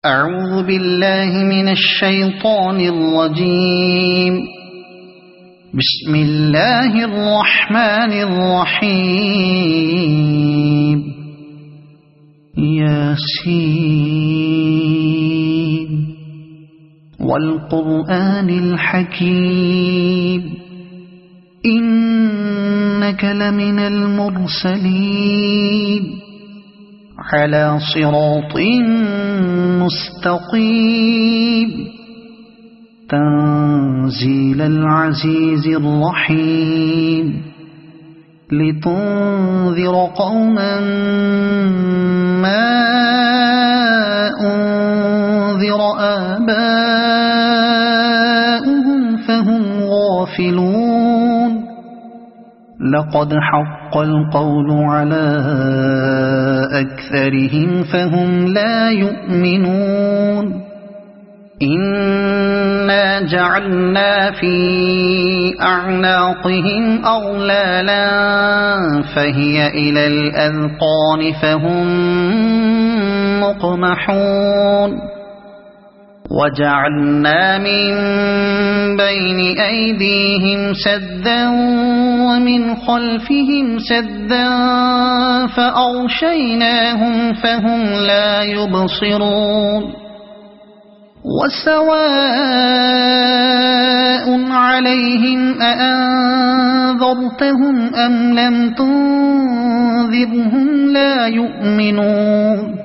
أعوذ بالله من الشيطان الرجيم. بسم الله الرحمن الرحيم. ياسين والقرآن الحكيم إنك لمن المرسلين على صراط مستقيم تنزيل العزيز الرحيم لتنذر قوما ما أنذر آباؤهم فهم غافلون. لقد حق القول على أكثرهم فهم لا يؤمنون. إنا جعلنا في أعناقهم أغلالا فهي إلى الأذقان فهم مقمحون. وجعلنا من بين أيديهم سدا ومن خلفهم سدا فأغشيناهم فهم لا يبصرون. وسواء عليهم أأنذرتهم أم لم تنذرهم لا يؤمنون.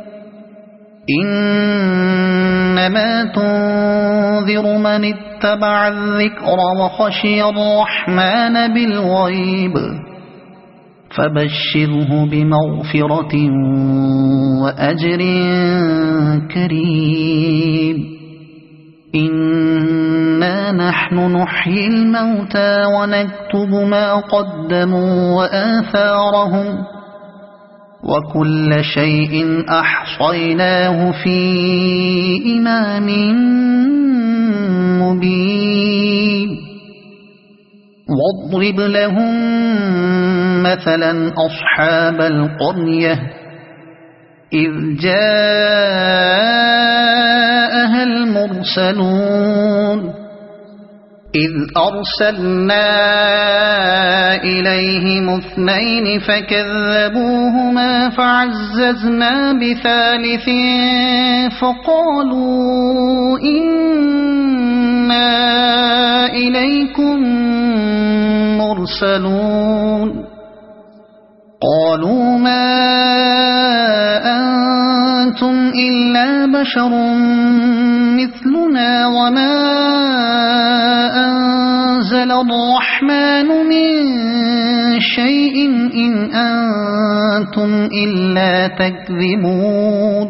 إنما تنذر من اتبع الذكر وخشي الرحمن بالغيب فبشره بمغفرة وأجر كريم. إنا نحن نحيي الموتى ونكتب ما قدموا وآثارهم وكل شيء أحصيناه في إمام مبين. واضرب لهم مثلا أصحاب القرية إذ جاءها المرسلون إذ أرسلنا إليهم اثنين فكذبوهما فعززنا بثالث فقالوا إنا إليكم مرسلون. قالوا ما أنتم إلا بشر مثلنا وما أنزل الرحمن من شيء إن أنتم إلا تكذبون.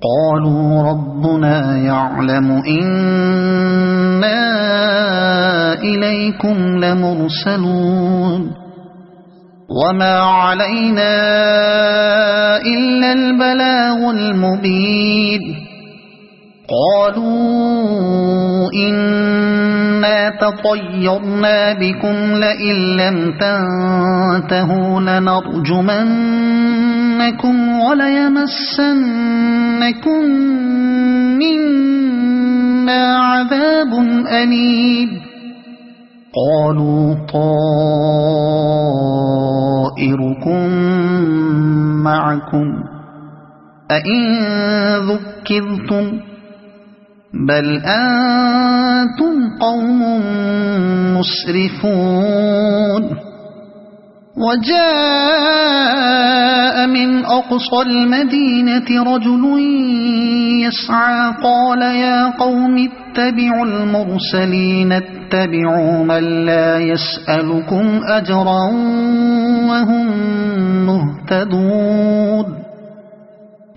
قالوا ربنا يعلم إنا إليكم لمرسلون وما علينا إلا البلاغ المبين. قالوا إنا تطيرنا بكم لئن لم تنتهوا لنرجمنكم وليمسنكم منا عذاب أليم. قالوا طائركم معكم أئن ذكرتم بل أنتم قوم مسرفون. وجاء من أقصى المدينة رجل يسعى قال يا قوم اتبعوا المرسلين اتبعوا من لا يسألكم أجرا وهم مهتدون.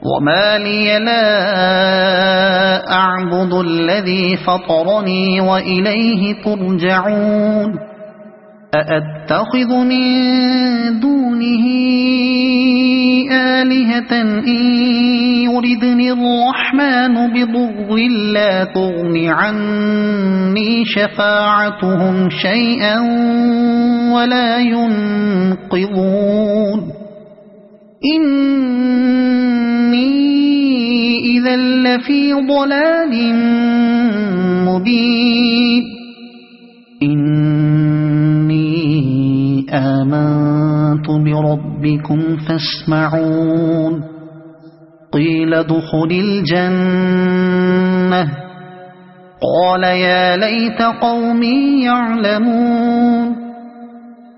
وما لي لا أعبد الذي فطرني وإليه ترجعون. أأتخذ من دونه آلهة إن يردني الرحمن بضر لا تغن عني شفاعتهم شيئا ولا ينقذون. إني إذا لفي ضلال مبين إني آمنت بربكم فاسمعون قيل ادخل الجنة قال يا ليت قومي يعلمون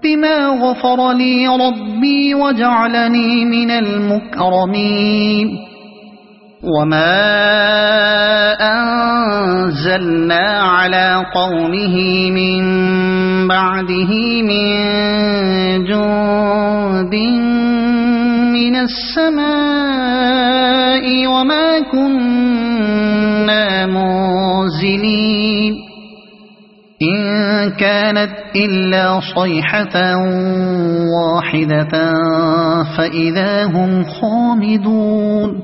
بما غفر لي ربي وجعلني من المكرمين وما أنزلنا على قومه من بعده من جند من السماء وما كنا منزلين إن كانت إلا صيحة واحدة فإذا هم خامدون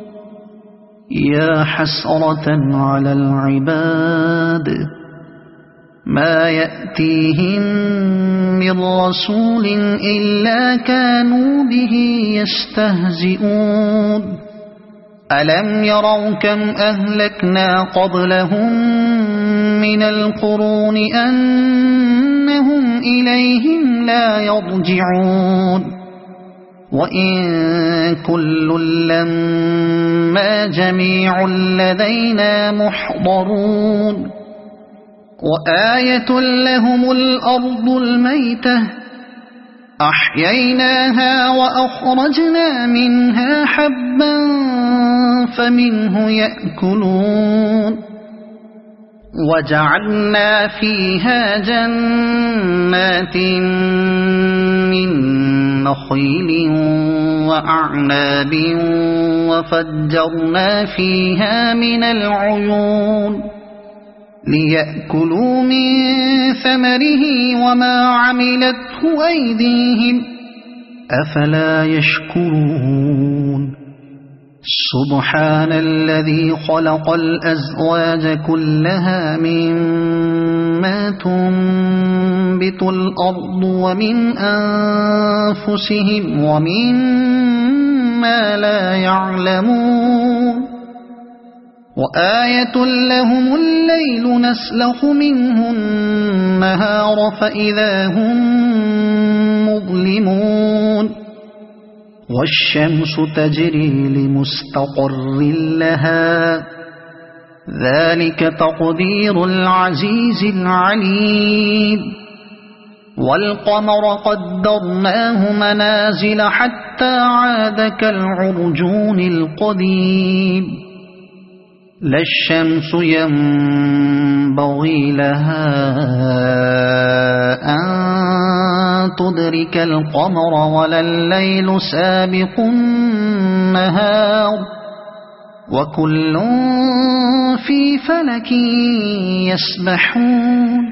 يا حسرة على العباد ما يأتيهم من رسول إلا كانوا به يستهزئون ألم يروا كم أهلكنا قبلهم من القرون أنهم إليهم لا يرجعون وإن كل لما جميع لدينا محضرون وآية لهم الأرض الميتة أحييناها وأخرجنا منها حبا فمنه يأكلون وجعلنا فيها جنات من نخيل وأعناب وفجرنا فيها من العيون ليأكلوا من ثمره وما عملته أيديهم أفلا يشكرون سبحان الذي خلق الأزواج كلها مما تنبت الأرض ومن أنفسهم ومما لا يعلمون وآية لهم الليل نسلخ منه النهار فإذا هم مظلمون والشمس تجري لمستقر لها ذلك تقدير العزيز العليم والقمر قدرناه منازل حتى عاد كالعرجون القديم لا الشمس ينبغي لها أن تدرك القمر ولا الليل سابق النهار وكل في فلك يسبحون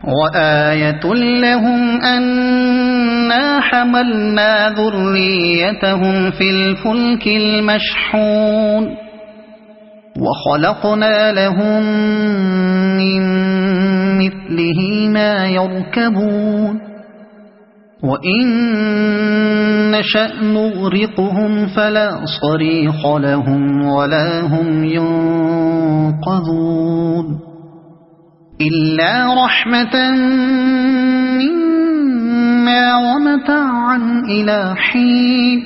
وآية لهم أنا حملنا ذريتهم في الفلك المشحون وخلقنا لهم من مثله ما يركبون وإن نشأ نغرقهم فلا صريخ لهم ولا هم ينقذون إلا رحمة منا ومتاعا إلى حين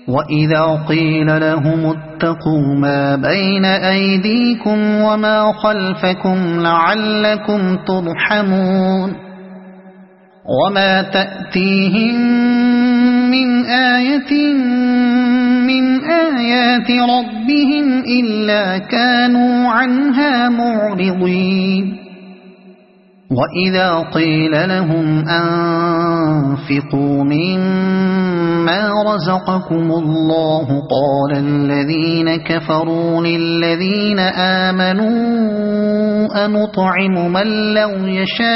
وإذا قيل لهم اتقوا ما بين أيديكم وما خلفكم لعلكم ترحمون وما تأتيهم من آية من آيات ربهم إلا كانوا عنها معرضين وإذا قيل لهم أنفقوا مما رزقكم الله قال الذين كفروا للذين آمنوا أنطعم من لو يشاء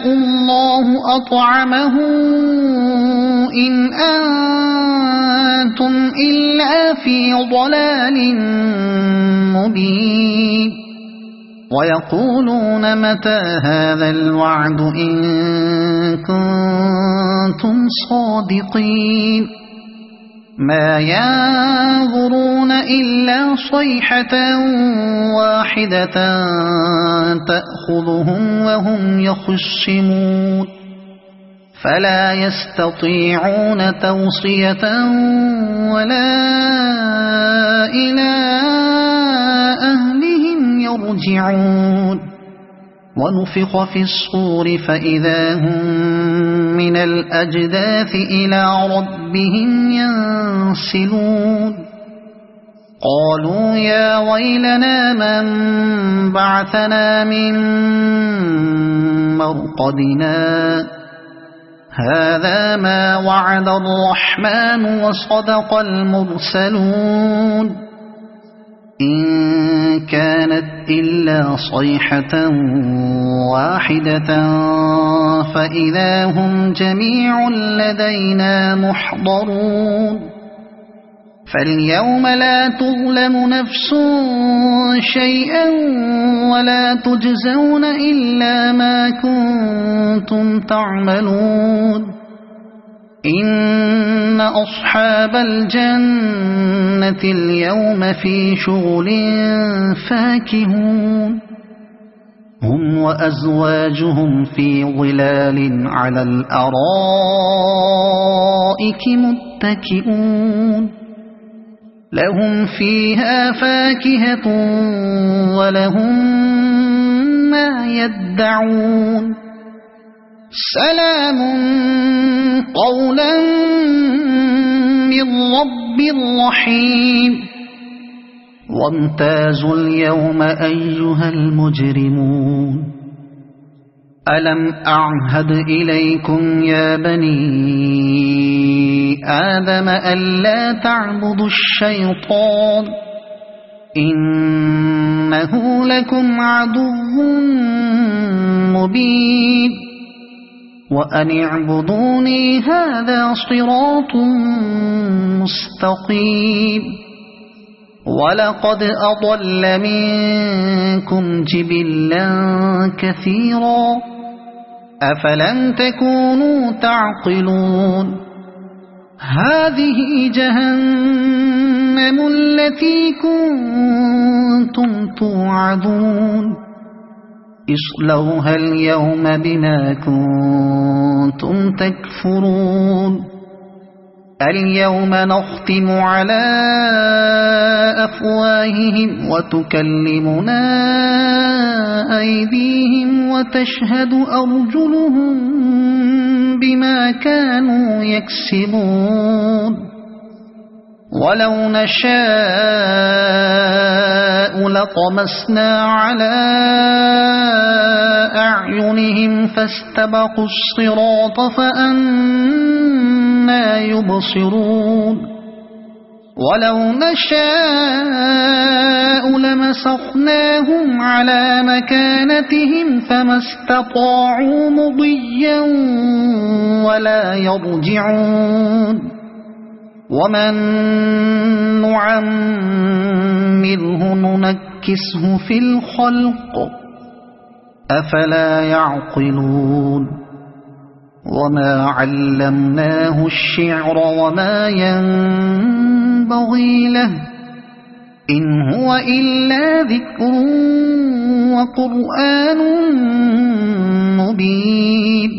الله أطعمه إن أنتم إلا في ضلال مبين ويقولون متى هذا الوعد إن كنتم صادقين ما ينظرون إلا صيحة واحدة تأخذهم وهم يخصمون فلا يستطيعون توصية ولا إلى أهلهم يرجعون ونفخ في الصور فإذا هم من الأجداث إلى ربهم ينسلون قالوا يا ويلنا من بعثنا من مرقدنا هذا ما وعد الرحمن وصدق المرسلون إن كانت إلا صيحة واحدة فإذا هم جميع لدينا محضرون فاليوم لا تظلم نفس شيئا ولا تجزون إلا ما كنتم تعملون إن أصحاب الجنة اليوم في شغل فاكهون هم وأزواجهم في ظلال على الأرائك متكئون لهم فيها فاكهة ولهم ما يدعون سلام قولا من رب رحيم وامتازوا اليوم أيها المجرمون ألم أعهد إليكم يا بني آدم ألا تعبدوا الشيطان إنه لكم عدو مبين وأن اعبدوني هذا صراط مستقيم ولقد أضل منكم جبلا كثيرا أفلم تكونوا تعقلون هذه جهنم التي كنتم توعدون اصلوها اليوم بما كنتم تكفرون اليوم نختم على أفواههم وتكلمنا أيديهم وتشهد أرجلهم بما كانوا يكسبون ولو نشاء لطمسنا على أعينهم فاستبقوا الصراط فأنى يبصرون ولو نشاء لمسخناهم على مكانتهم فما استطاعوا مضيا ولا يرجعون ومن نعمره ننكسه في الخلق أفلا يعقلون وما علمناه الشعر وما ينبغي له إن هو إلا ذكر وقرآن مبين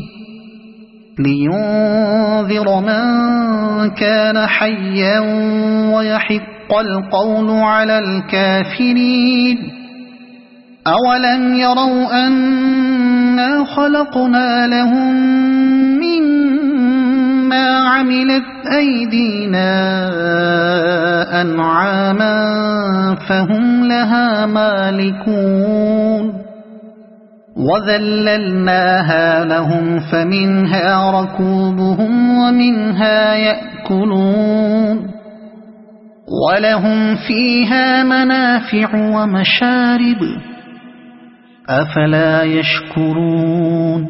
لينذر من كان حيا ويحق القول على الكافرين أولم يروا أنا خلقنا لهم مما عملت أيدينا أنعاما فهم لها مالكون وذللناها لهم فمنها ركوبهم ومنها يأكلون ولهم فيها منافع ومشارب أفلا يشكرون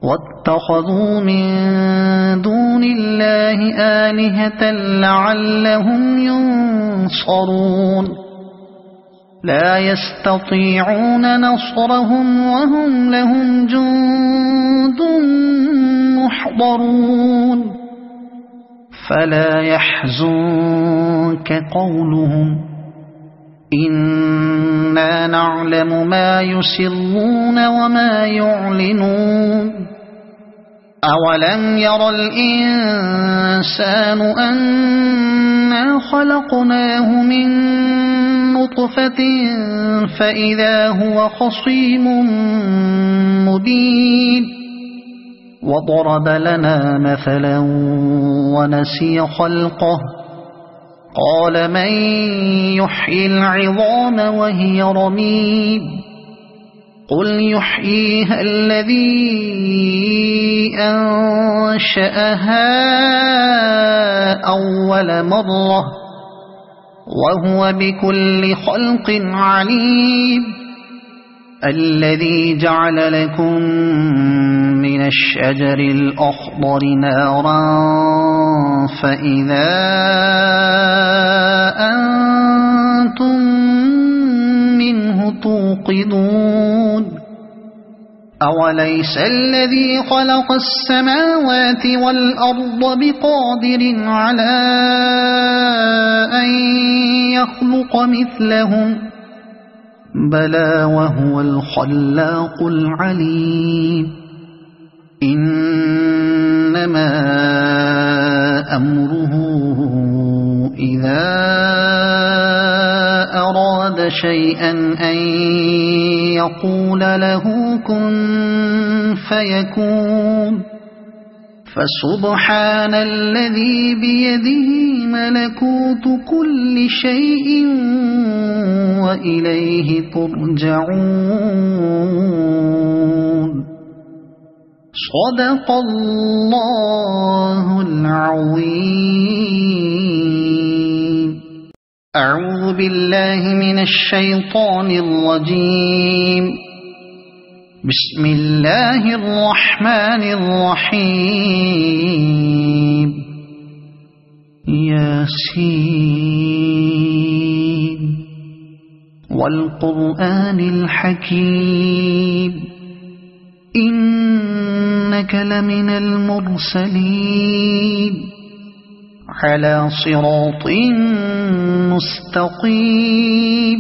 واتخذوا من دون الله آلهة لعلهم ينصرون لا يستطيعون نصرهم وهم لهم جند محضرون فلا يحزنك قولهم إنا نعلم ما يسرون وما يعلنون أولم ير الإنسان أنا خلقناه من نطفة فإذا هو خصيم مبين وضرب لنا مثلا ونسي خلقه قال من يحيي العظام وهي رميم قل يحييها الذي أنشأها أول مرة وهو بكل خلق عليم الذي جعل لكم من الشجر الأخضر نارا فإذا أنتم منه توقدون أوليس الذي خلق السماوات والأرض بقادر على أن يخلق مثلهم بلى وهو الخلاق العليم إنما أمره إذا أراد شيئا أن يقول له كن فيكون فسبحان الذي بيده ملكوت كل شيء وإليه ترجعون صدق الله العظيم أعوذ بالله من الشيطان الرجيم بسم الله الرحمن الرحيم ياسين والقرآن الحكيم إنك لمن المرسلين على صراط مستقيم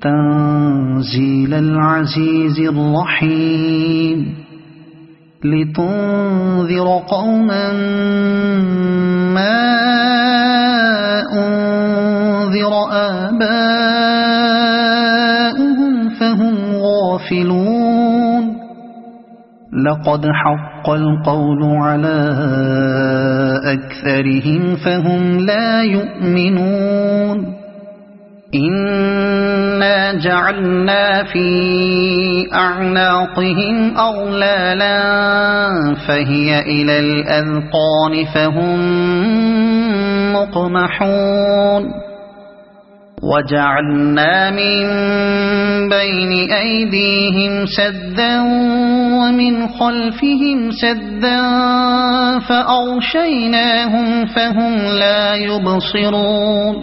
تنزيل العزيز الرحيم لتنذر قوما ما أنذر آباؤهم فهم غافلون لقد حق القول على أكثرهم فهم لا يؤمنون إنا جعلنا في أعناقهم أغلالا فهي إلى الأذقان فهم مقمحون وجعلنا من بين أيديهم سدا ومن خلفهم سدا فأغشيناهم فهم لا يبصرون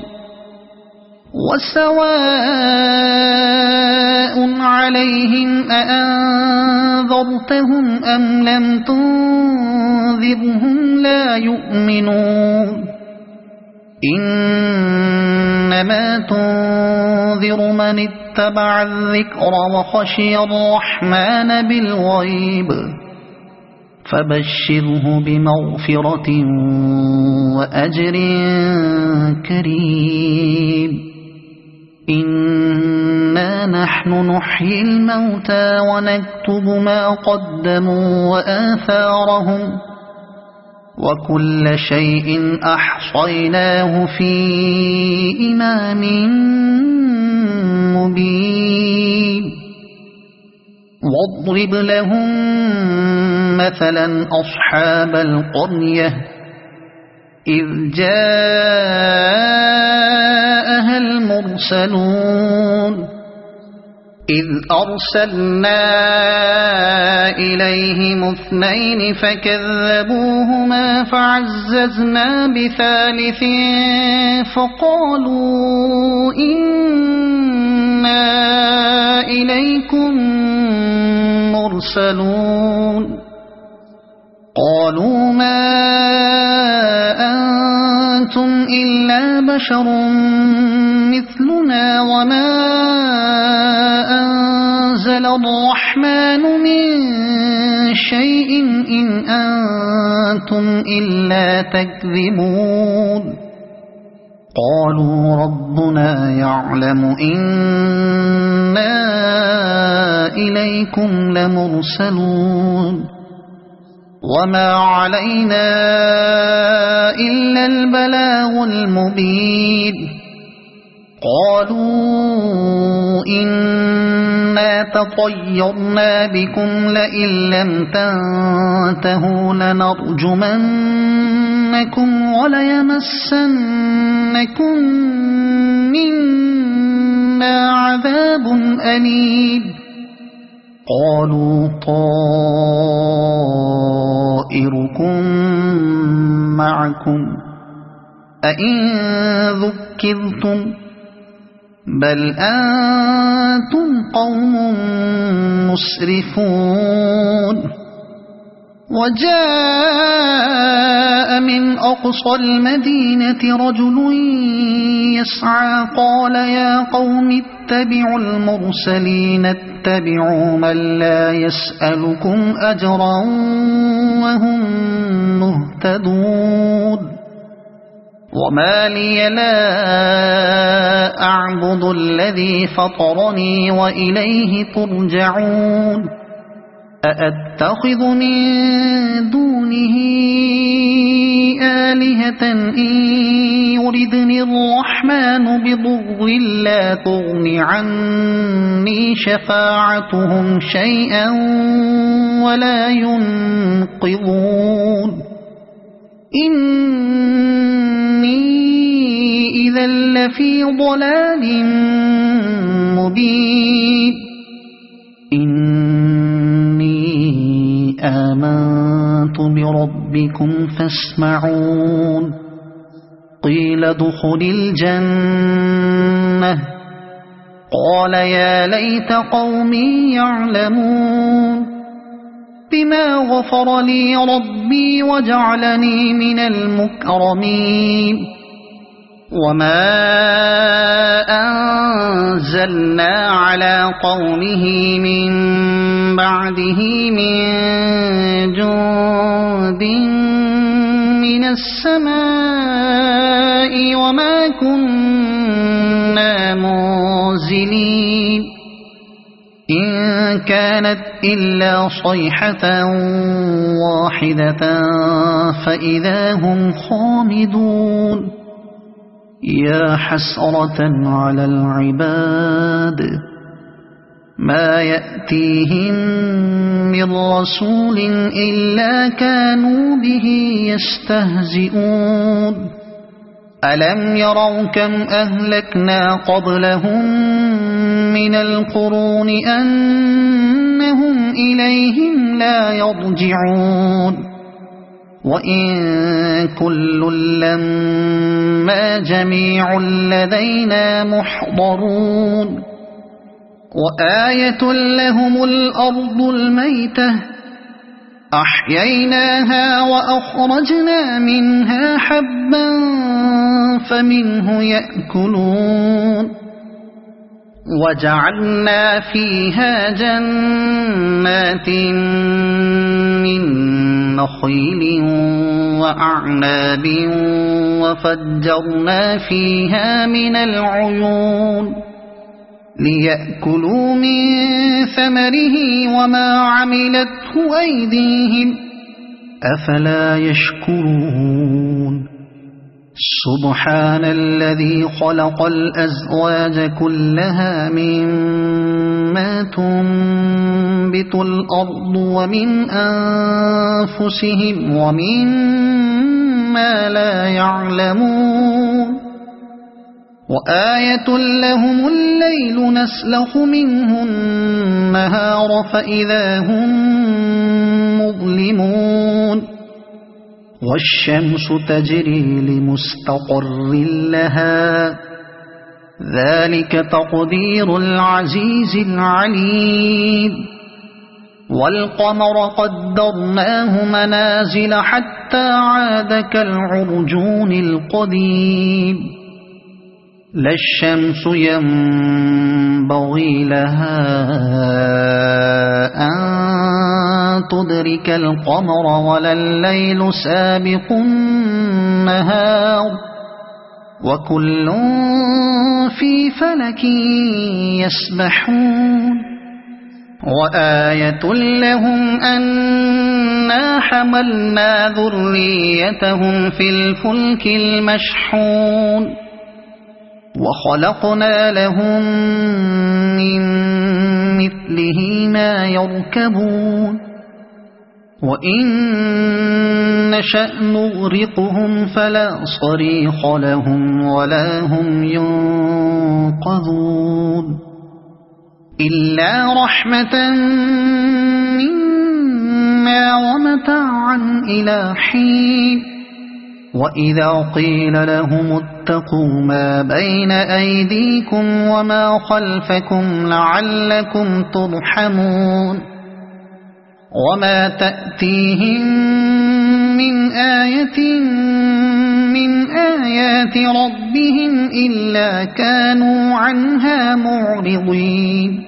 وسواء عليهم أأنذرتهم أم لم تنذرهم لا يؤمنون إنما تنذر من اتبع الذكر وخشي الرحمن بالغيب فبشره بمغفرة وأجر كريم إنا نحن نحيي الموتى ونكتب ما قدموا وآثارهم وكل شيء أحصيناه في إمام مبين واضرب لهم مثلا أصحاب القرية إذ جاءها المرسلون إذ أرسلنا إليهم 2 فكذبوهما فعززنا بثالث فقالوا إنا إليكم مرسلون قالوا ما أنتم إلا بشر مثلنا وما أنزل الرحمن من شيء إن أنتم إلا تكذبون قالوا ربنا يعلم إنا إليكم لمرسلون وما علينا إلا البلاغ المبين قالوا إنا تطيرنا بكم لئن لم تنتهوا لنرجمنكم وليمسنكم منا عذاب أليم قالوا طائركم معكم أئن ذكرتم بل أنتم قوم مسرفون وجاء من أقصى المدينة رجل يسعى قال يا قوم اتبعوا المرسلين اتبعوا من لا يسألكم أجرا وهم مهتدون وما لي لا أعبد الذي فطرني وإليه ترجعون أأتخذ من دونه آلهة إن يردني الرحمن بضر لا تغن عني شفاعتهم شيئا ولا ينقذون إني إذا لفي ضلال مبين إني آمنت بربكم فاسمعون قيل ادخل الجنة قال يا ليت قومي يعلمون بما غفر لي ربي وجعلني من المكرمين وما أنزلنا على قومه من بعده من جند من السماء وما كنا منزلين إن كانت إلا صيحة واحدة فإذا هم خامدون يا حسرة على العباد ما يأتيهم من رسول إلا كانوا به يستهزئون ألم يروا كم أهلكنا قبلهم من القرون أنهم إليهم لا يرجعون وإن كل لما جميع لدينا محضرون وآية لهم الأرض الميتة أحييناها وأخرجنا منها حبا فمنه يأكلون وجعلنا فيها جنات من نخيل وأعناب وفجرنا فيها من العيون ليأكلوا من ثمره وما عملته أيديهم أفلا يشكرون سبحان الذي خلق الأزواج كلها مما تنبت الأرض ومن أنفسهم ومما لا يعلمون وآية لهم الليل نسلخ منه النهار فإذا هم مظلمون والشمس تجري لمستقر لها ذلك تقدير العزيز العليم والقمر قدرناه منازل حتى عاد كالعرجون القديم لا الشمس ينبغي لها أن تدرك القمر ولا الليل سابق النهار وكل في فلك يسبحون وآية لهم أنا حملنا ذريتهم في الفلك المشحون وخلقنا لهم من مثله ما يركبون وإن نشأ نغرقهم فلا صريخ لهم ولا هم ينقذون إلا رحمة منا ومتاعا إلى حين وإذا قيل لهم اتقوا ما بين أيديكم وما خلفكم لعلكم ترحمون وما تأتيهم من آية من آيات ربهم إلا كانوا عنها معرضين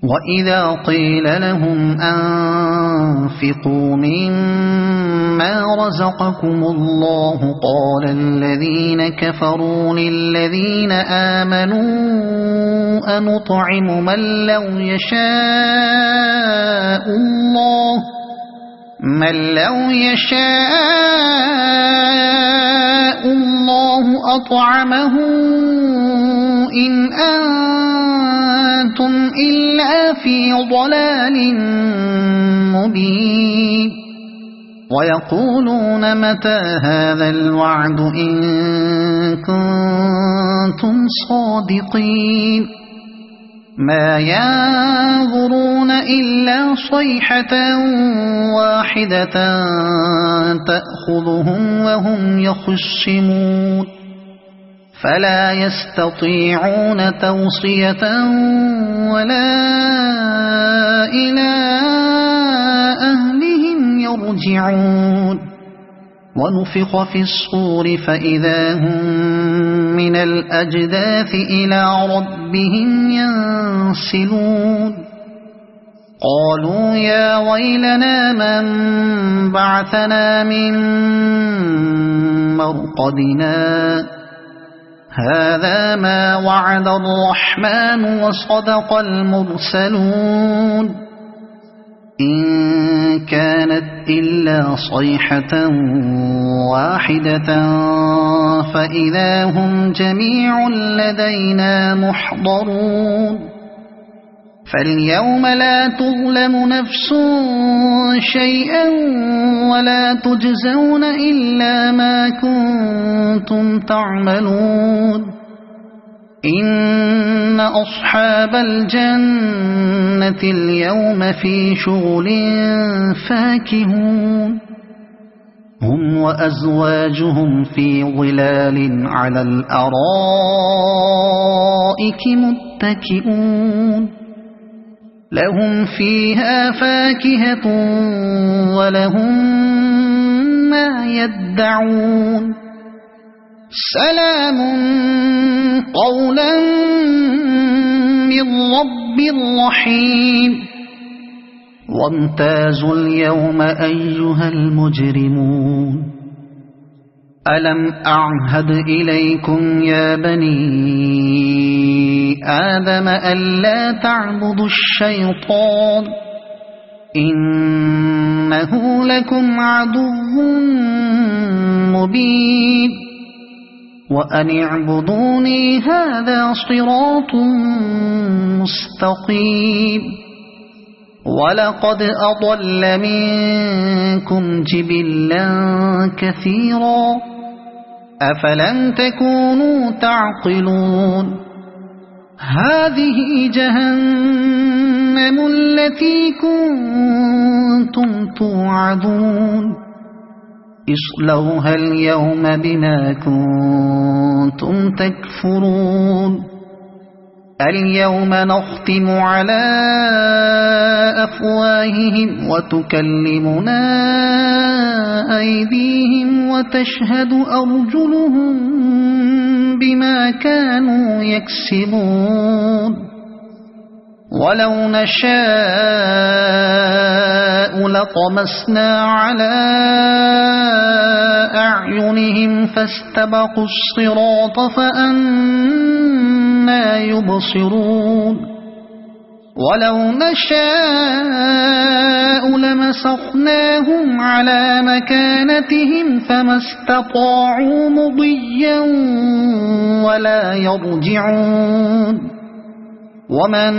وإذا قيل لهم أنفقوا مما رزقكم الله قال الذين كفروا للذين آمنوا أنطعم من لو يشاء الله أطعمه إن أنتم إلا في ضلال مبين ويقولون متى هذا الوعد إن كنتم صادقين ما ينظرون إلا صيحة واحدة تأخذهم وهم يخصمون فلا يستطيعون توصية ولا إلى أهلهم يرجعون ونفخ في الصور فإذا هم من الأجداث إلى ربهم ينسلون قالوا يا ويلنا من بعثنا من مرقدنا هذا ما وعد الرحمن وصدق المرسلون إن كانت إلا صيحة واحدة فإذا هم جميع لدينا محضرون فاليوم لا تظلم نفس شيئا ولا تجزون إلا ما كنتم تعملون إن أصحاب الجنة اليوم في شغل فاكهون هم وأزواجهم في ظلال على الأرائك متكئون لهم فيها فاكهة ولهم ما يدعون سلام قولا من رب رحيم وامتازوا اليوم أيها المجرمون ألم أعهد إليكم يا بني آدم ألا تعبدوا الشيطان إنه لكم عدو مبين وأن اعبدوني هذا صراط مستقيم ولقد أضل منكم جبلا كثيرا أفلم تكونوا تعقلون هذه جهنم التي كنتم توعدون اصلوها اليوم بما كنتم تكفرون اليوم نختم على أفواههم وتكلمنا أيديهم وتشهد أرجلهم بما كانوا يكسبون ولو نشاء لطمسنا على أعينهم فاستبقوا الصراط فأنى يبصرون ولو نشاء لمسخناهم على مكانتهم فما استطاعوا مضيا ولا يرجعون ومن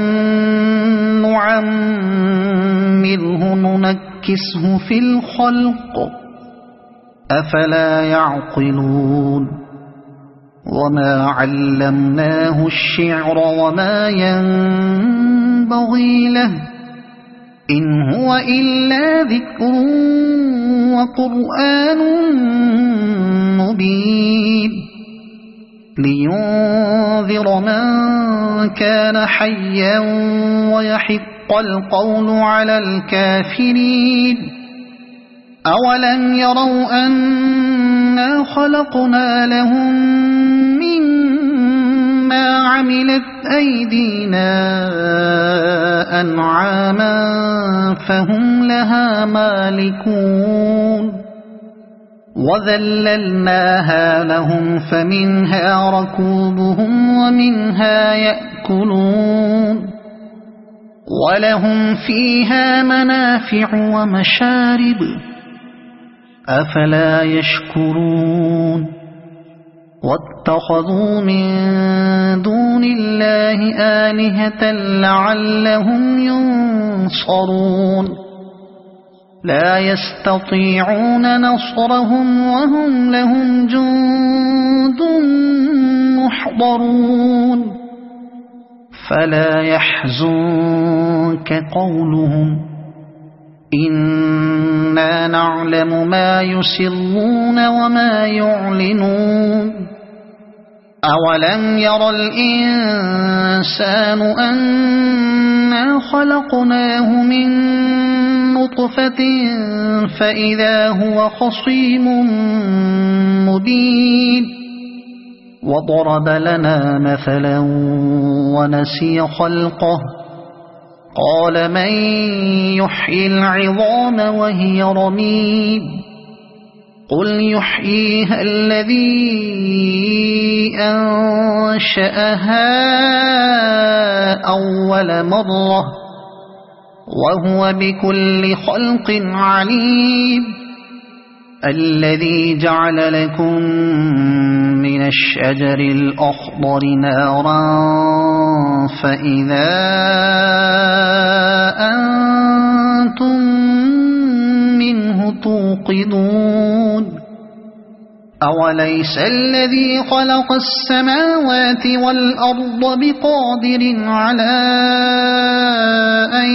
نعمره ننكسه في الخلق أفلا يعقلون وما علمناه الشعر وما ينبغي له إن هو إلا ذكر وقرآن مبين لينذر من كان حيا ويحق القول على الكافرين أولم يروا أنا خلقنا لهم مما عملت أيدينا أنعاما فهم لها مالكون وذللناها لهم فمنها ركوبهم ومنها يأكلون ولهم فيها منافع ومشارب أفلا يشكرون واتخذوا من دون الله آلهة لعلهم ينصرون لا يستطيعون نصرهم وهم لهم جند محضرون فلا يحزنك قولهم إنا نعلم ما يسرون وما يعلنون أولم ير الإنسان أنا خلقناه من نطفة فإذا هو خصيم مبين وضرب لنا مثلا ونسي خلقه قال من يحيي العظام وهي رميم قل يحييها الذي أنشأها أول مرة وهو بكل خلق عليم الذي جعل لكم من الشجر الأخضر نارا فإذا أنتم منه توقدون أوليس الذي خلق السماوات والأرض بقادر على أن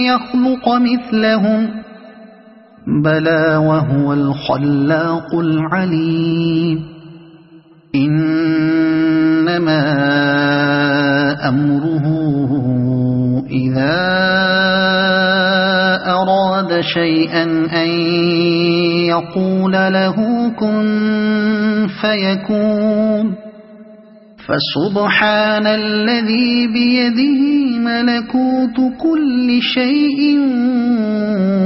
يخلق مثلهم بلى وهو الخلاق العليم إنما أمره إذا أراد شيئا أن يقول له كن فيكون فسبحان الذي بيده ملكوت كل شيء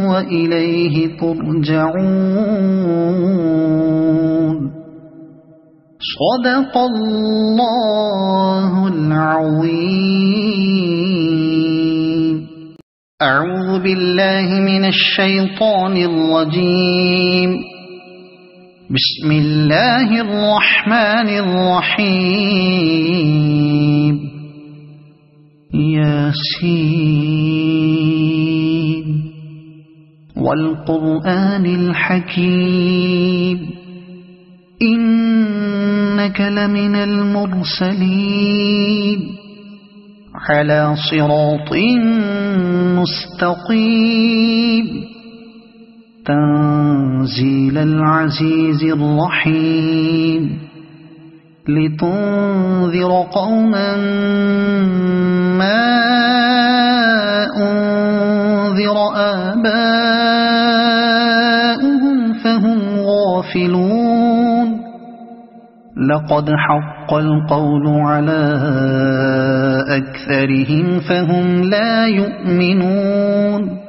وإليه ترجعون صدق الله العظيم أعوذ بالله من الشيطان الرجيم بسم الله الرحمن الرحيم ياسين والقرآن الحكيم إنك لمن المرسلين على صراط مستقيم تنزيل العزيز الرحيم لتنذر قوما ما أنذر آباؤهم فهم غافلون لقد حق القول على أكثرهم فهم لا يؤمنون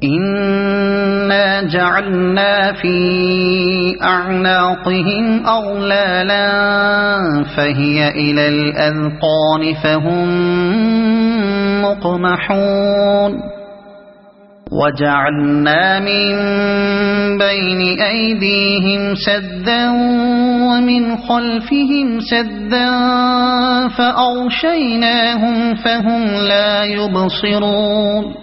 إنا جعلنا في أعناقهم أغلالا فهي إلى الأذقان فهم مقمحون وجعلنا من بين أيديهم سدا ومن خلفهم سدا فأغشيناهم فهم لا يبصرون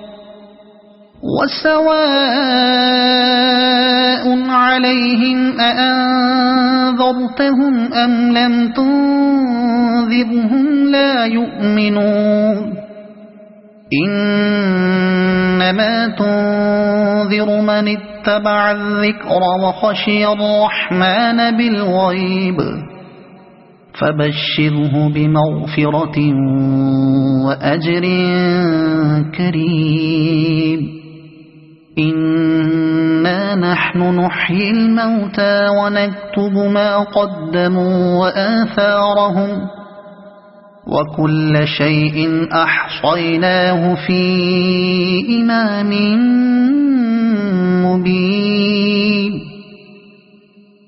وسواء عليهم أأنذرتهم أم لم تنذرهم لا يؤمنون إنما تنذر من اتبع الذكر وخشي الرحمن بالغيب فبشره بمغفرة وأجر كريم إنا نحن نحيي الموتى ونكتب ما قدموا وآثارهم وكل شيء أحصيناه في إمام مبين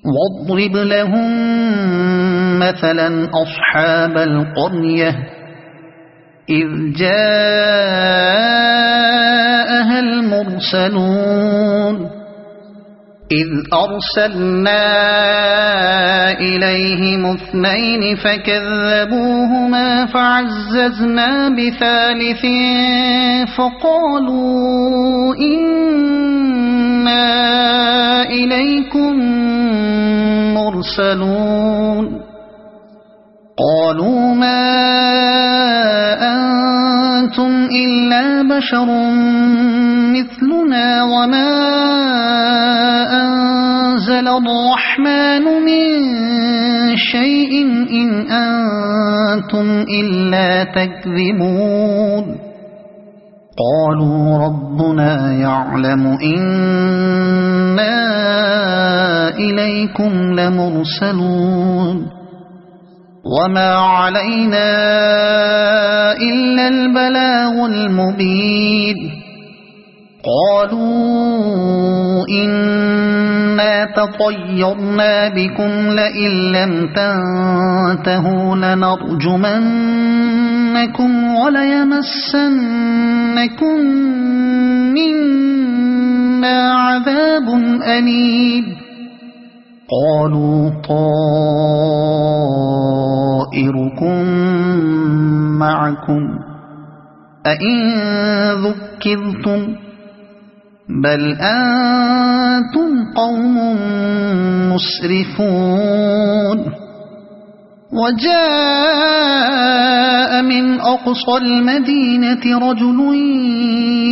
واضرب لهم مثلا أصحاب القرية إذ جاءها المرسلون إذ أرسلنا إليهم اثنين فكذبوهما فعززنا بثالث فقالوا إنا إليكم مرسلون قالوا ما أنتم إلا بشر مثلنا وما أنزل الرحمن من شيء إن أنتم إلا تكذبون قالوا ربنا يعلم إنا إليكم لمرسلون وما علينا إلا البلاغ المبين قالوا إنا تطيرنا بكم لئن لم تنتهوا لنرجمنكم وليمسنكم منا عذاب أليم قالوا طائركم معكم أئن ذكرتم بل أنتم قوم مسرفون وجاء من أقصى المدينة رجل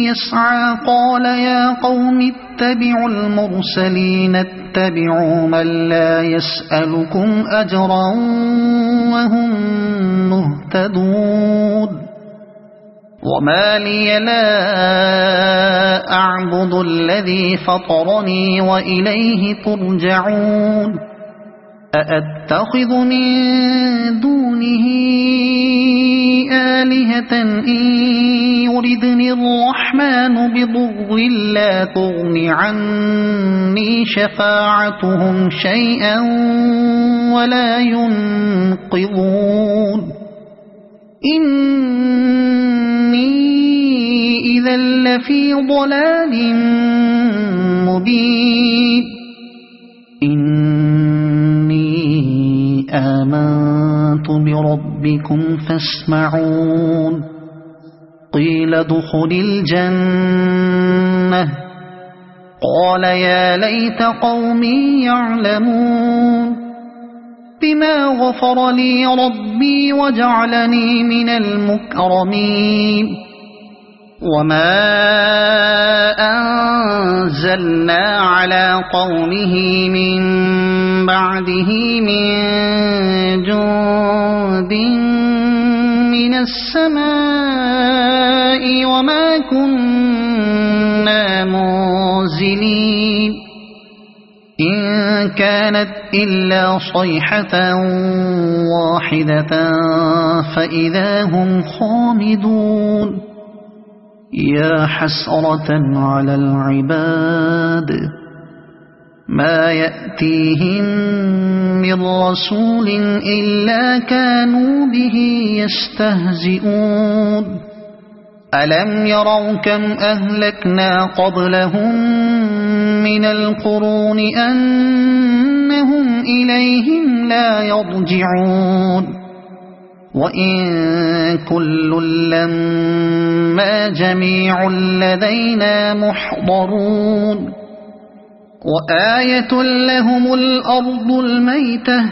يسعى قال يا قوم اتبعوا المرسلين اتبعوا من لا يسألكم أجرا وهم مهتدون وما لي لا أعبد الذي فطرني وإليه ترجعون أأتخذ من دونه آلهة إن يردني الرحمن بضر لا تغن عني شفاعتهم شيئا ولا ينقذون إني إذا لفي ضلال مبين إني آمنت بربكم فاسمعون قيل ادخل الجنة قال يا ليت قومي يعلمون بما غفر لي ربي وجعلني من المكرمين وما أنزلنا على قومه من بعده من جند من السماء وما كنا منزلين إن كانت إلا صيحة واحدة فإذا هم خامدون يا حسرة على العباد ما يأتيهم من رسول إلا كانوا به يستهزئون ألم يروا كم أهلكنا قبلهم من القرون أنهم إليهم لا يرجعون وإن كل لما جميع لدينا محضرون وآية لهم الأرض الميتة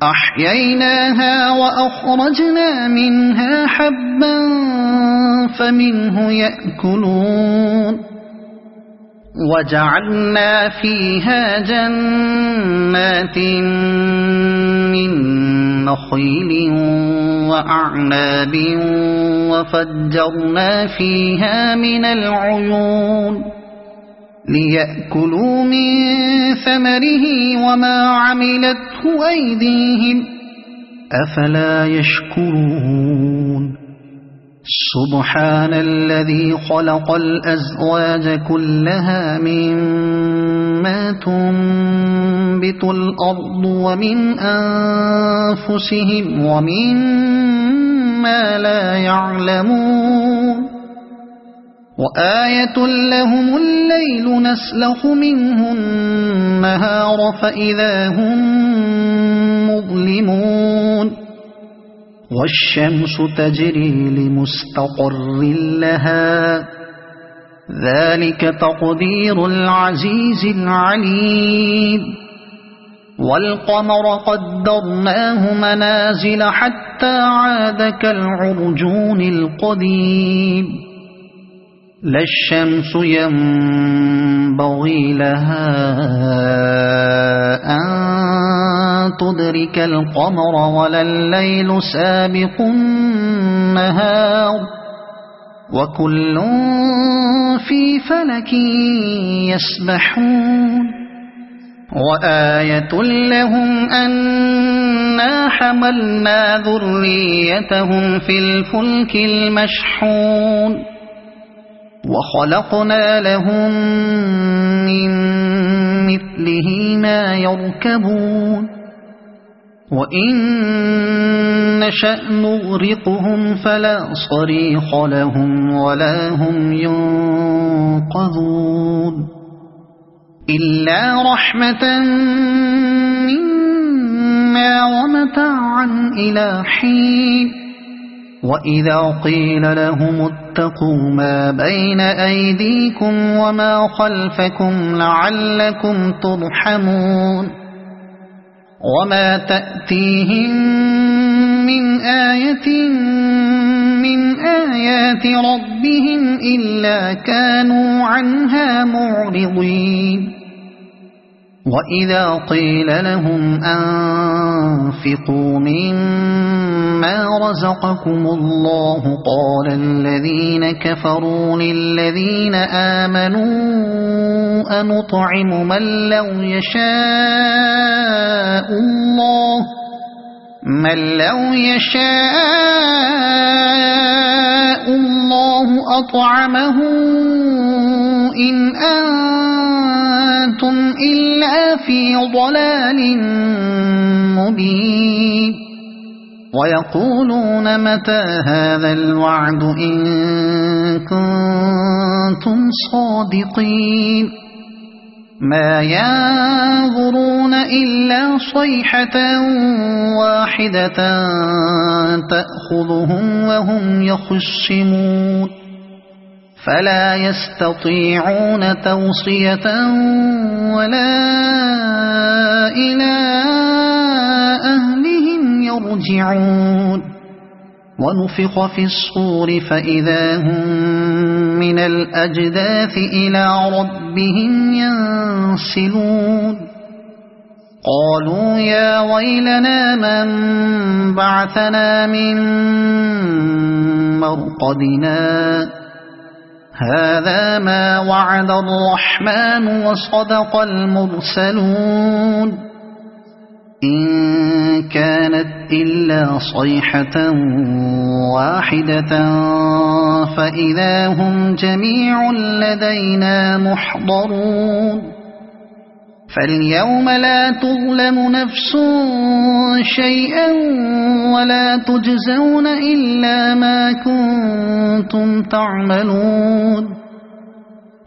أحييناها وأخرجنا منها حبا فمنه يأكلون وجعلنا فيها جنات من نخيل وأعناب وفجرنا فيها من العيون ليأكلوا من ثمره وما عملته أيديهم أفلا يشكرون سبحان الذي خلق الأزواج كلها مما تنبت الأرض ومن أنفسهم ومما لا يعلمون وآية لهم الليل نسلخ منه النهار فإذا هم مظلمون والشمس تجري لمستقر لها ذلك تقدير العزيز العليم والقمر قدرناه منازل حتى عاد كالعرجون القديم لا الشمس ينبغي لها أن تدرك القمر ولا الليل سابق النهار وكل في فلك يسبحون وآية لهم أنا حملنا ذريتهم في الفلك المشحون وخلقنا لهم من مثله ما يركبون وإن نشأ نغرقهم فلا صريخ لهم ولا هم ينقذون إلا رحمة منا ومتاعا إلى حين وإذا قيل لهم اتقوا ما بين أيديكم وما خلفكم لعلكم ترحمون وما تأتيهم من آية من آيات ربهم إلا كانوا عنها معرضين وإذا قيل لهم أنفقوا مما رزقكم الله قال الذين كفروا للذين آمنوا أنطعم من لو يشاء الله أطعمه إن أنتم إلا في ضلال مبين ويقولون متى هذا الوعد إن كنتم صادقين ما ينظرون إلا صيحة واحدة تأخذهم وهم يخصمون فلا يستطيعون توصية ولا إلى أهلهم يرجعون ونفخ في الصور فإذا هم من الأجداث إلى ربهم ينسلون قالوا يا ويلنا من بعثنا من مرقدنا هذا ما وعد الرحمن وصدق المرسلون إن كانت إلا صيحة واحدة فإذا هم جميع لدينا محضرون فاليوم لا تظلم نفس شيئا ولا تجزون إلا ما كنتم تعملون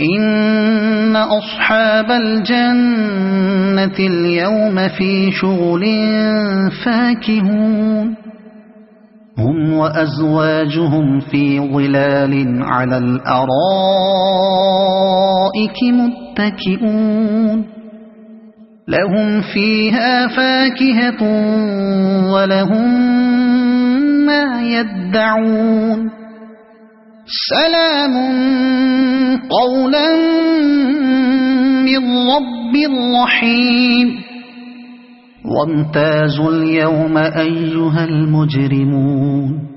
إن أصحاب الجنة اليوم في شغل فاكهون هم وأزواجهم في ظلال على الأرائك متكئون لهم فيها فاكهة ولهم ما يدعون سلام قولا من رب رحيم وامتازوا اليوم أيها المجرمون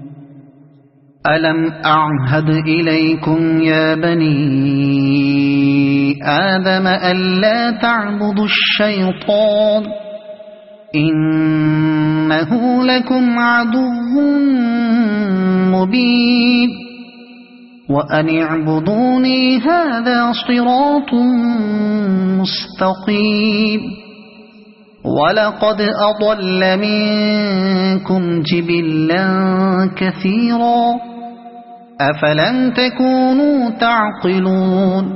ألم أعهد إليكم يا بني آدم ألا تعبدوا الشيطان إنه لكم عدو مبين وأن اعبدوني هذا صراط مستقيم ولقد أضل منكم جبلا كثيرا أفلم تكونوا تعقلون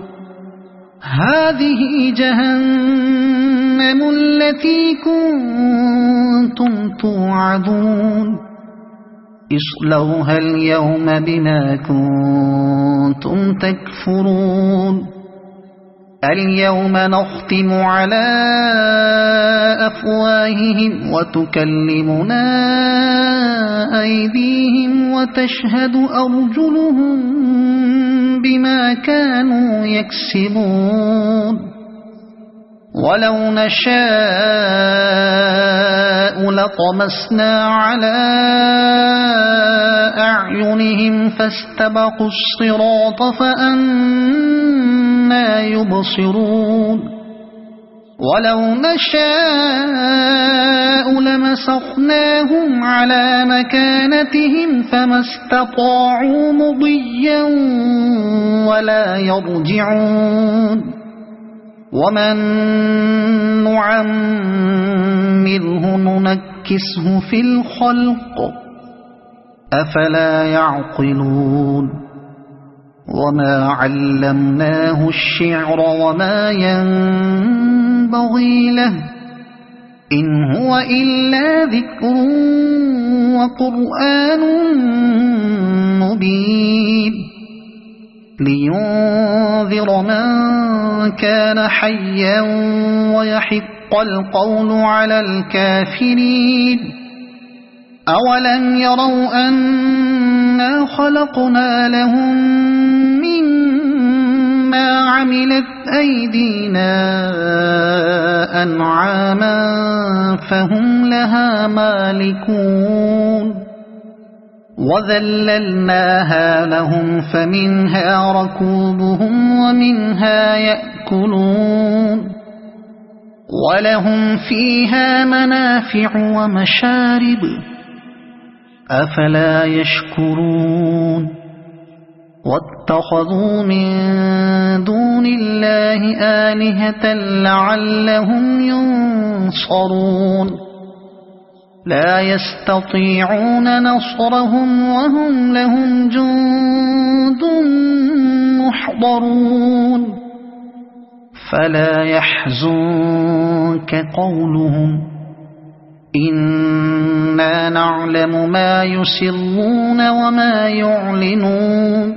هذه جهنم التي كنتم توعدون اصلوها اليوم بما كنتم تكفرون اليوم نختم على أفواههم وتكلمنا أيديهم وتشهد أرجلهم بما كانوا يكسبون ولو نشاء لطمسنا على أعينهم فاستبقوا الصراط فأنى يبصرون ولو نشاء لمسخناهم على مكانتهم فما استطاعوا مضيا ولا يرجعون ومن نعمره ننكسه في الخلق أفلا يعقلون وما علمناه الشعر وما ينبغي له إن هو إلا ذكر وقرآن مبين لينذر من كان حيا ويحق القول على الكافرين أولم يروا أنا خلقنا لهم مما عملت أيدينا أنعاما فهم لها مالكون وذللناها لهم فمنها ركوبهم ومنها يأكلون ولهم فيها منافع ومشارب أفلا يشكرون واتخذوا من دون الله آلهة لعلهم ينصرون لا يستطيعون نصرهم وهم لهم جند محضرون فلا يحزنك قولهم إنا نعلم ما يسرون وما يعلنون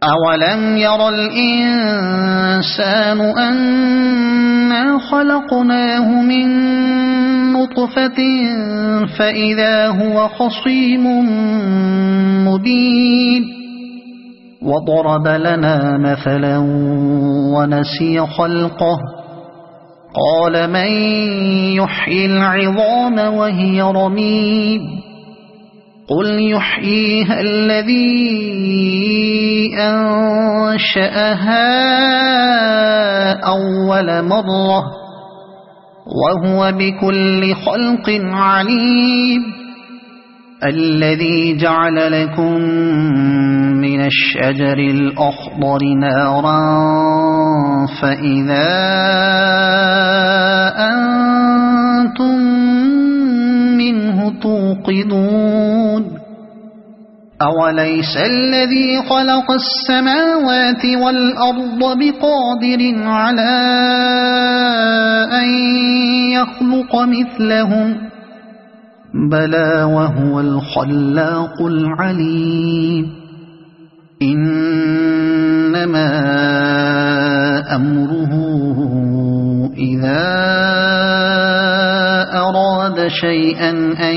أولم ير الإنسان أنا خلقناه من نطفة فإذا هو خصيم مبين وضرب لنا مثلا ونسي خلقه قال من يحيي العظام وهي رميم قل يحييها الذي أنشأها أول مرة وهو بكل خلق عليم الذي جعل لكم من الشجر الأخضر نارا فإذا أنتم منه توقدون أوليس الذي خلق السماوات والأرض بقادر على أن يخلق مثلهم بلى وهو الخلاق العليم إنما أمره إذا أراد شيئا أن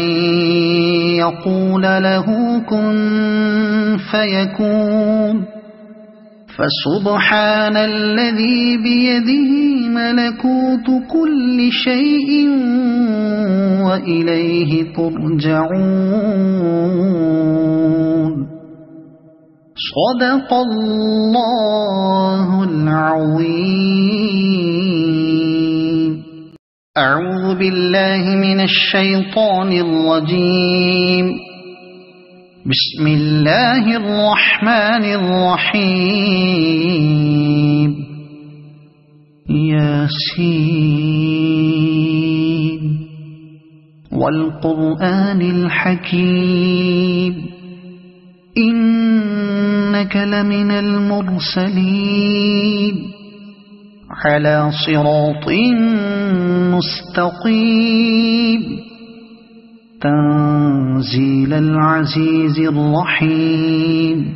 يقول له كن فيكون فسبحان الذي بيده ملكوت كل شيء وإليه ترجعون صدق الله العظيم. أعوذ بالله من الشيطان الرجيم. بسم الله الرحمن الرحيم. ياسين والقرآن الحكيم إنك لمن المرسلين على صراط مستقيم تنزيل العزيز الرحيم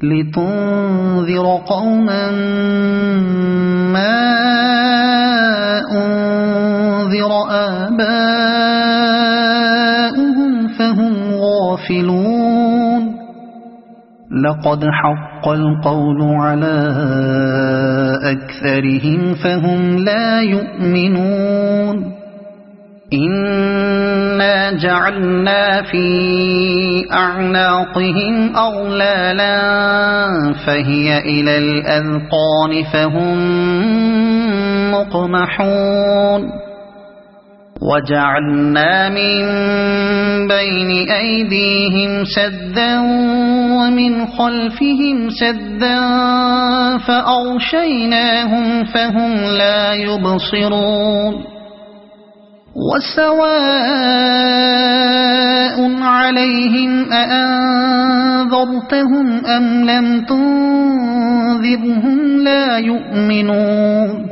لتنذر قوما ما أنذر آباؤهم فهم غافلون لقد حق القول على أكثرهم فهم لا يؤمنون إنا جعلنا في أعناقهم أغلالا فهي إلى الأذقان فهم مقمحون وجعلنا من بين أيديهم سدا ومن خلفهم سدا فأغشيناهم فهم لا يبصرون وسواء عليهم أأنذرتهم أم لم تنذرهم لا يؤمنون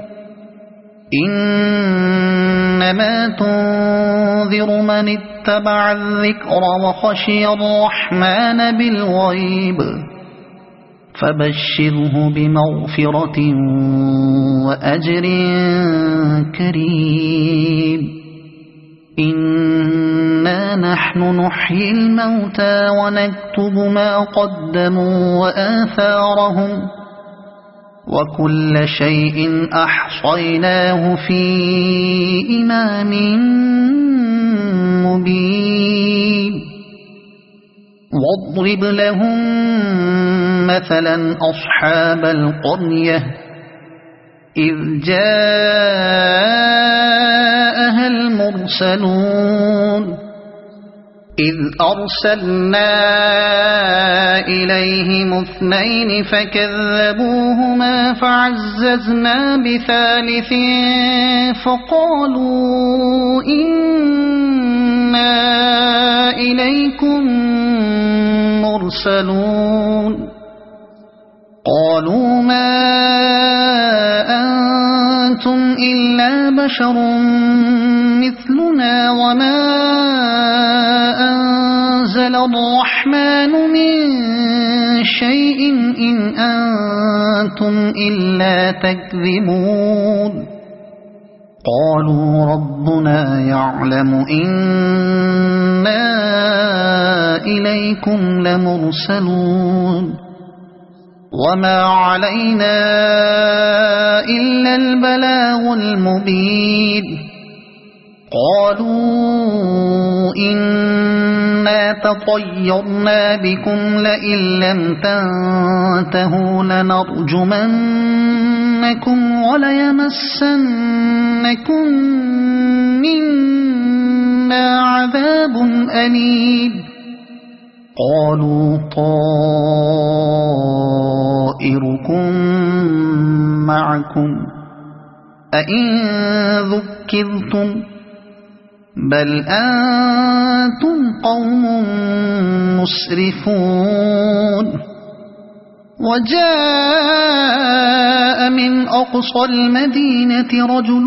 إنما تنذر من اتبع الذكر وخشي الرحمن بالغيب فبشره بمغفرة وأجر كريم إنا نحن نحيي الموتى ونكتب ما قدموا وآثارهم وكل شيء أحصيناه في إمام مبين واضرب لهم مثلا أصحاب القرية إذ جاءها المرسلون إذ أرسلنا إليهم اثنين فكذبوهما فعززنا بثالث فقالوا إنا إليكم مرسلون قالوا ما أنتم إلا بشر مثلنا وما أنزل الرحمن من شيء إن أنتم إلا تكذبون قالوا ربنا يعلم إنا إليكم لمرسلون وما علينا إلا البلاغ المبين قالوا إنا تطيرنا بكم لئن لم تنتهوا لنرجمنكم وليمسنكم منا عذاب أليم قالوا طائركم معكم أئن ذكرتم بل أنتم قوم مسرفون وجاء من أقصى المدينة رجل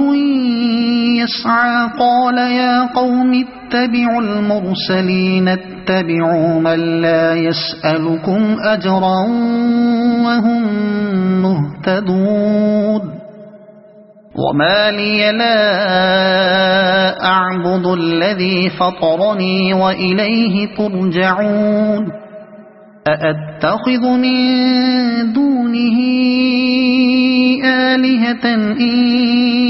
يسعى قال يا قوم اتبعوا المرسلين اتبعوا من لا يسألكم أجرا وهم مهتدون وما لي لا أعبد الذي فطرني وإليه ترجعون أأتخذ من دونه آلهة إن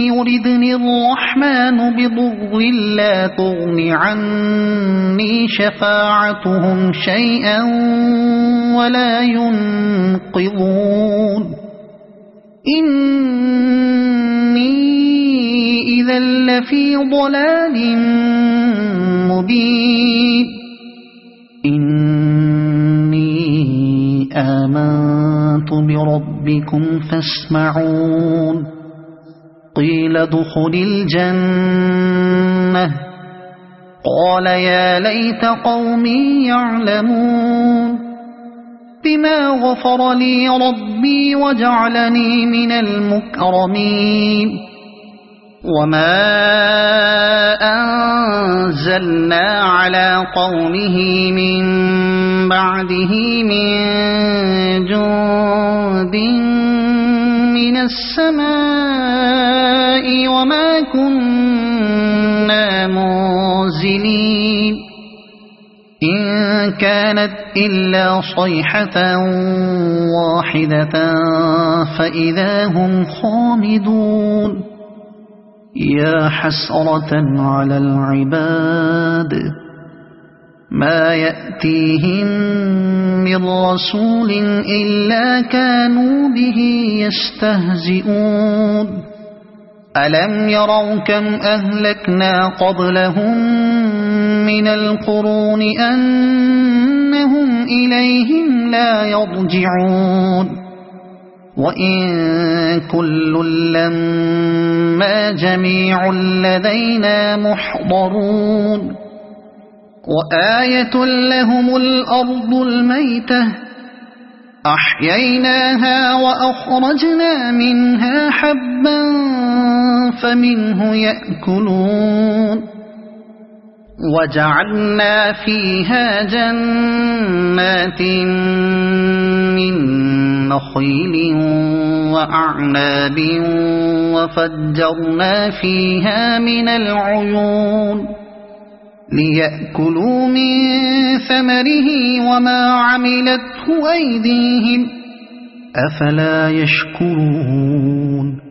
يردني الرحمن بضر لا تغن عني شفاعتهم شيئا ولا ينقذون إني إذا لفي ضلال مبين إني آمنت بربكم فاسمعون قيل ادخل الجنة قال يا ليت قومي يعلمون بما غفر لي ربي وجعلني من المكرمين وما أنزلنا على قومه من بعده من جند من السماء وما كنا منزلين إن كانت إلا صيحة واحدة فإذا هم خامدون يا حسرة على العباد ما يأتيهم من رسول إلا كانوا به يستهزئون ألم يروا كم أهلكنا قبلهم من القرون أنهم إليهم لا يرجعون وإن كل لما جميع لدينا محضرون وآية لهم الأرض الميتة أحييناها وأخرجنا منها حبا فمنه يأكلون وجعلنا فيها جنات من نخيل وأعناب وفجرنا فيها من العيون ليأكلوا من ثمره وما عملته أيديهم أفلا يشكرون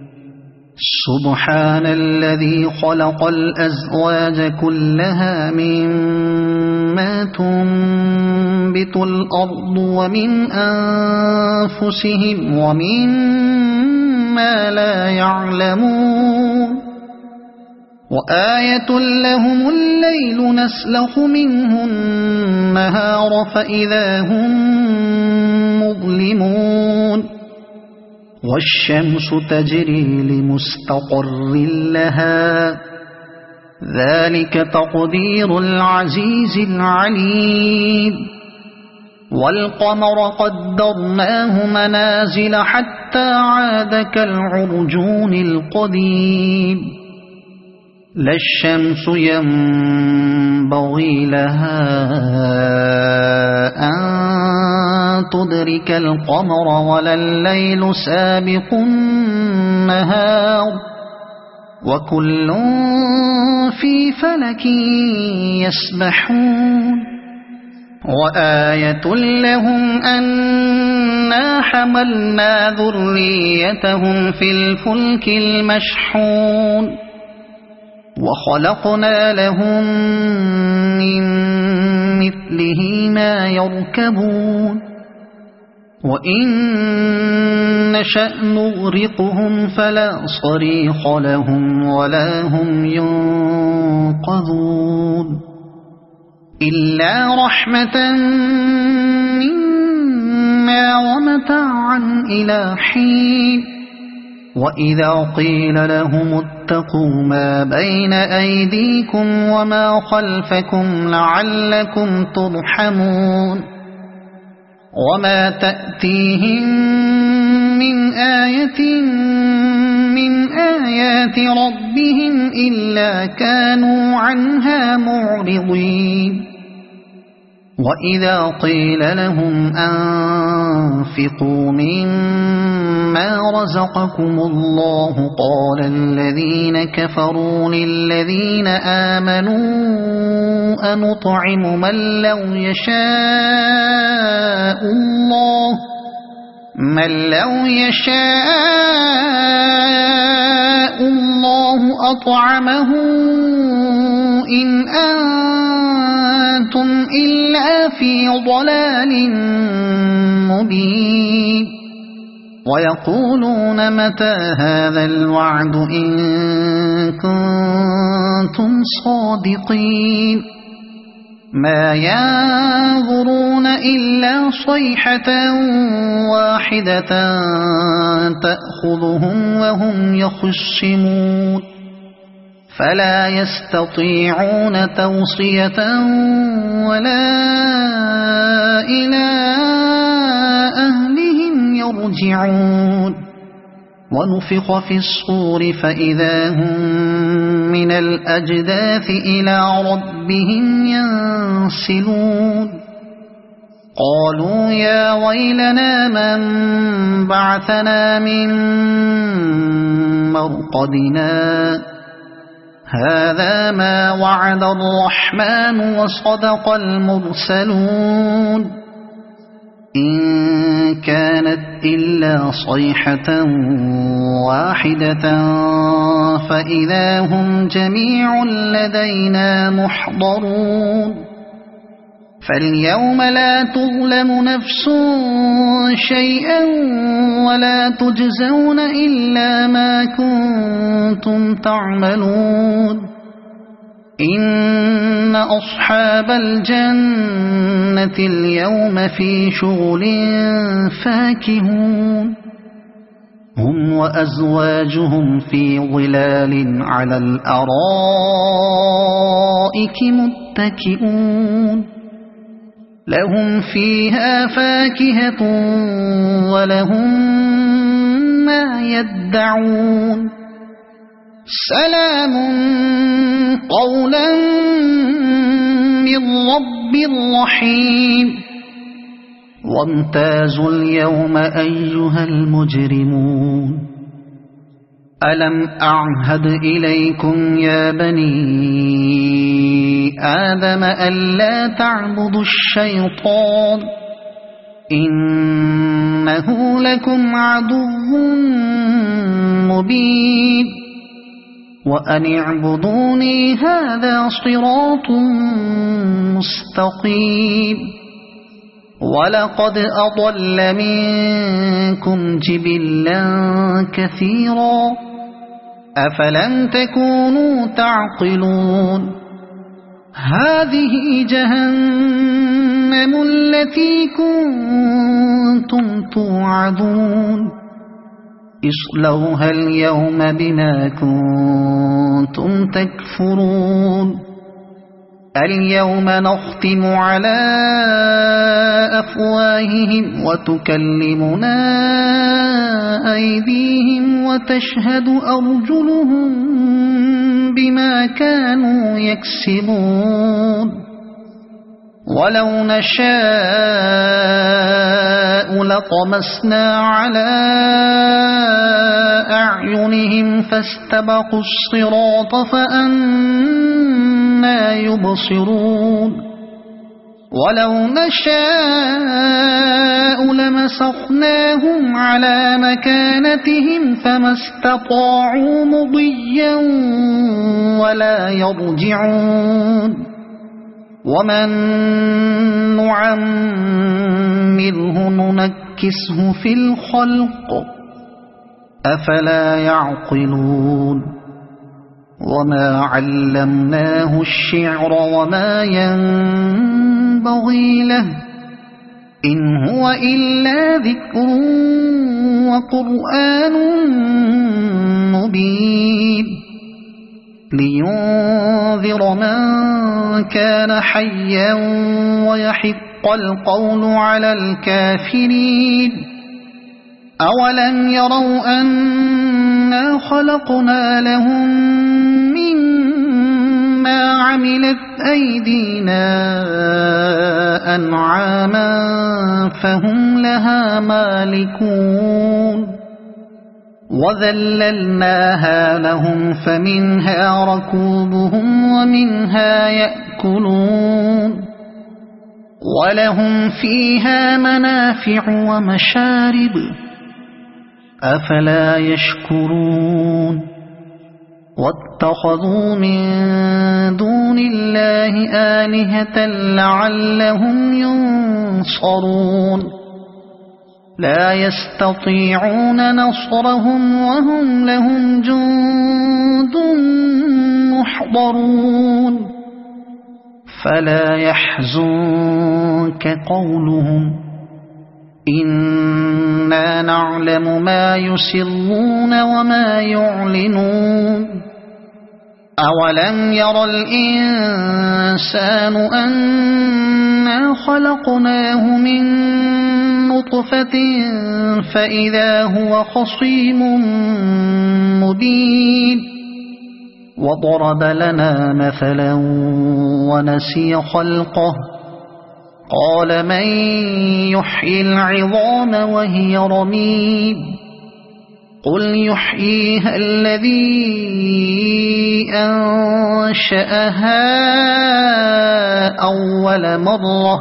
سبحان الذي خلق الأزواج كلها مما تنبت الأرض ومن أنفسهم ومما لا يعلمون وآية لهم الليل نسلخ منه النهار فإذا هم مظلمون والشمس تجري لمستقر لها ذلك تقدير العزيز العليم والقمر قدرناه منازل حتى عاد كالعرجون القديم لا الشمس ينبغي لها أن تدرك القمر ولا الليل سابق النهار وكل في فلك يسبحون وآية لهم أنا حملنا ذريتهم في الفلك المشحون وخلقنا لهم من مثله ما يركبون وإن نشأ نغرقهم فلا صريخ لهم ولا هم ينقذون إلا رحمة منا ومتاعا إلى حين وإذا قيل لهم اتقوا ما بين أيديكم وما خلفكم لعلكم ترحمون وما تأتيهم من آية من آيات ربهم إلا كانوا عنها معرضين وإذا قيل لهم أنفقوا مما رزقكم الله قال الذين كفروا للذين آمنوا أنطعم من لو يشاء الله أطعمه إن أنتم إلا في ضلال مبين ويقولون متى هذا الوعد إن كنتم صادقين ما ينظرون إلا صيحة واحدة تأخذهم وهم يخصمون فلا يستطيعون توصية ولا إلى أهلهم يرجعون ونفخ في الصور فإذا هم من الأجداث إلى ربهم ينسلون قالوا يا ويلنا من بعثنا من مرقدنا هذا ما وعد الرحمن وصدق المرسلون إن كانت إلا صيحة واحدة فإذا هم جميع لدينا محضرون فاليوم لا تظلم نفس شيئا ولا تجزون إلا ما كنتم تعملون إن أصحاب الجنة اليوم في شغل فاكهون هم وأزواجهم في ظلال على الأرائك متكئون لهم فيها فاكهة ولهم ما يدعون سلام قولا من رب رحيم وامتازوا اليوم أيها المجرمون ألم أعهد إليكم يا بني آدم ألا تعبدوا الشيطان إنه لكم عدو مبين وأن اعبدوني هذا صراط مستقيم ولقد أضل منكم جبلا كثيرا أفلم تكونوا تعقلون هذه جهنم التي كنتم توعدون اصلوها اليوم بما كنتم تكفرون اليوم نختم على أفواههم وتكلمنا أيديهم وتشهد أرجلهم بما كانوا يكسبون ولو نشاء لطمسنا على أعينهم فاستبقوا الصراط فأنى يبصرون ولو نشاء لمسخناهم على مكانتهم فما استطاعوا مضيا ولا يرجعون ومن نعمره ننكسه في الخلق أفلا يعقلون وما علمناه الشعر وما ينبغي له إن هو إلا ذكر وقرآن مبين لينذر من كان حيا ويحق القول على الكافرين أولم يروا أنا خلقنا لهم مما عملت أيدينا أنعاما فهم لها مالكون وذللناها لهم فمنها ركوبهم ومنها يأكلون ولهم فيها منافع ومشارب أفلا يشكرون واتخذوا من دون الله آلهة لعلهم ينصرون لا يستطيعون نصرهم وهم لهم جند محضرون فلا يحزنك قولهم إنا نعلم ما يسرون وما يعلنون أولم ير الإنسان أنا خلقناه من نطفة فإذا هو خصيم مبين وضرب لنا مثلا ونسي خلقه قال من يحيي العظام وهي رميم قل يحييها الذي أنشأها أول مرة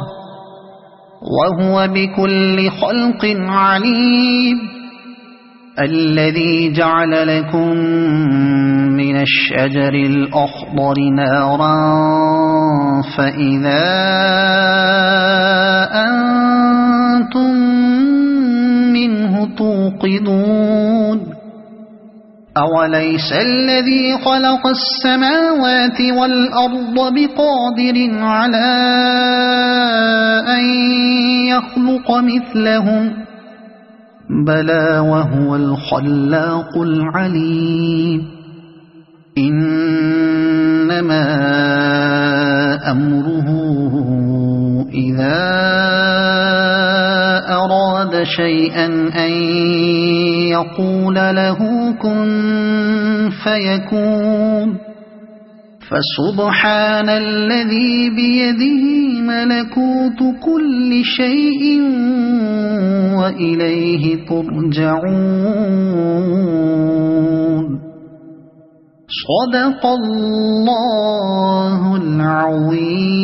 وهو بكل خلق عليم الذي جعل لكم من الشجر الأخضر نارا فإذا أنتم منه توقدون أوليس الذي خلق السماوات والأرض بقادر على أن يخلق مثلهم بلى وهو الخلاق العليم إنما أمره إذا أراد شيئا أن يقول له كن فيكون فسبحان الذي بيده ملكوت كل شيء وإليه ترجعون صدق الله العظيم.